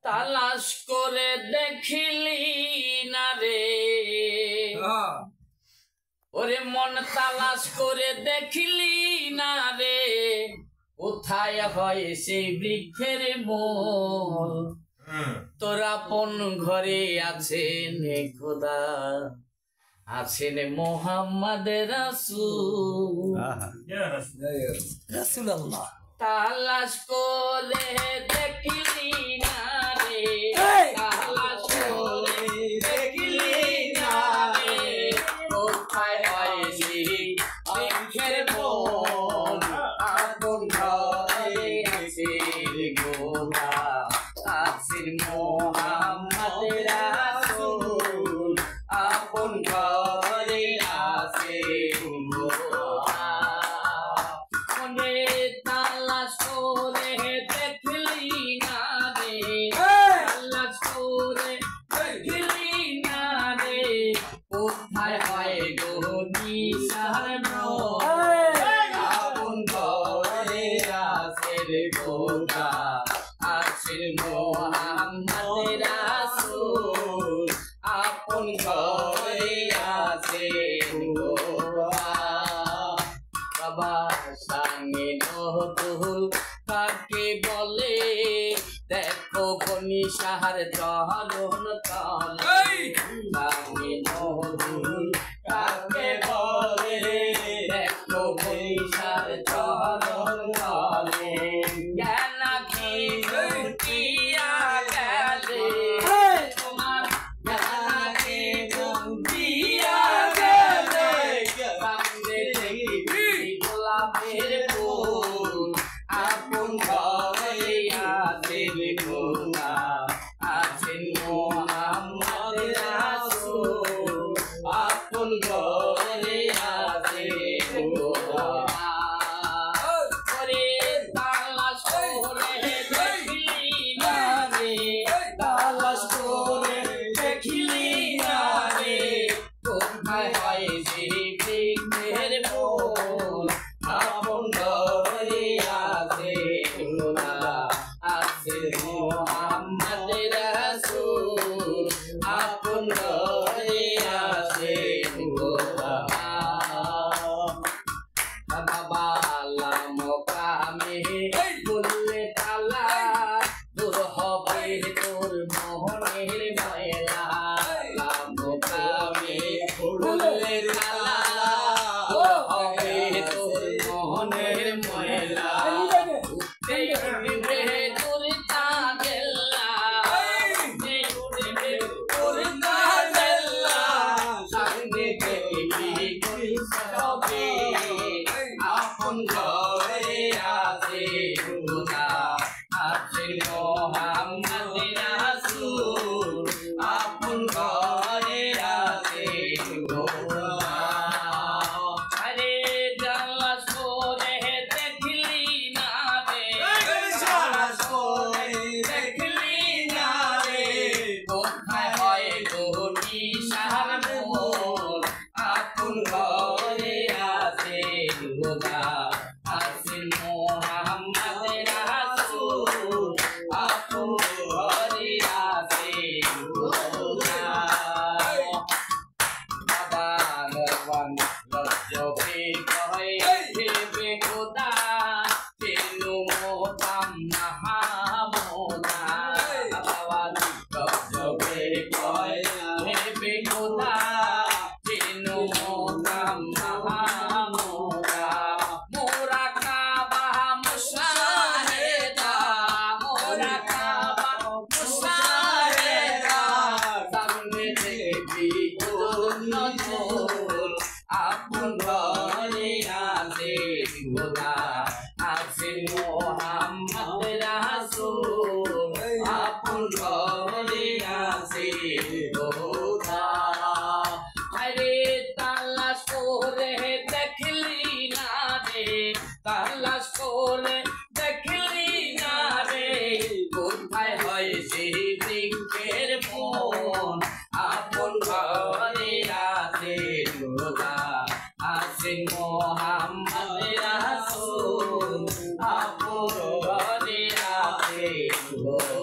তালাশ করে দেখিলি না রে ওরে মন তালাশ করে দেখিলি না রে কোথায় হয় সেই বৃক্ষের মূল তোর আপন ঘরে আছেন খোদা আছেন মোহাম্মদ রাসূলুল্লাহ তালাশ করে দেখিলি না রে তালাশ করে দেখিলি না রে কোথায় হয় সেই বৃক্ষের মূল আপন ঘরে আছেন খোদা আছেন মোহাম্মদ রাসূল আপন ঘরে আছেন খোদা মনে তালাশ করে দেখলি না রে তালাশ করে দেখলি না রে কোথায় হয় গো নিশার আপন ঘরে আছেন খোদা আছেন মোহাম্মদ রাসূল আপন ঘরে আছেন খোদা বাবা সাঙ্গে নহুল কাকে বলে দেখো কোনি সাহার চরণ তলে সাঙ্গে নহুল কাকে বলে দেখো কোনি সাহার চরণ তলে জ্ঞান কি লুটিয়া গেলে তোমার জ্ঞান কি লুটিয়া গেলে সামনে দেখি গোলাপের ফুল আপন ঘরে আছেন খোদা আছেন মোহাম্মদ রাসূল আপন ঘরে আছেন খোদা ওরে তালাশ করে দেখিলি না রে তালাশ করে দেখিলি না রে কোথায় হয় সেই বৃক্ষের মূল আপন ঘরে আছেন খোদা আছেন মোহাম্মদ রাসূল আপন ঘরে আছেন খোদা বাবা লামকামে বললে তালা দূর হবে তোর মোহনের ময়লা লামকামে বললে তালা দূর হবে তোর মোহনের ময়লা উঠে তোর তাগেল্লা তোর তাগেল্লা সামনে দেখবি সবে আপন ঘরে আছেন খোদা আছেন মোহাম্মদ রাসূল আপন ঘরে আছেন খোদা আরে তালাশ করে দেখলি না রে তালাশ করে দেখলি না রে কোথায় হয় গো নিশার মূল আপন ঘরে আছেন খোদা আছেন মোহাম্মদ রাসূল আপন ঘরে আছেন খোদা বাবা নরওয়ান লজ্জবে কহে হেবে খোদা তেনু মোহতাম মাহমুদা বাবা লজ্জবে কহে হেবে খোদা তেনু মোহতাম মাহমুদা মোরা কাবা মুশাহেদা মোরা কাবা মুশাহেদা সামনে দেখবি নজর আপন ঘরে আছেন খোদা আছেন মোহাম্মদ রাসূল আপন ঘরে আছেন খোদা আরে তালাশ করে দেখলি না রে তালাশ করে দেখলি না রে কোথায় হয় সেই বৃক্ষের মূল আপন ঘরে আছেন খোদা আছেন মোহাম্মদ রাসূল আপন ঘরে দেখিলি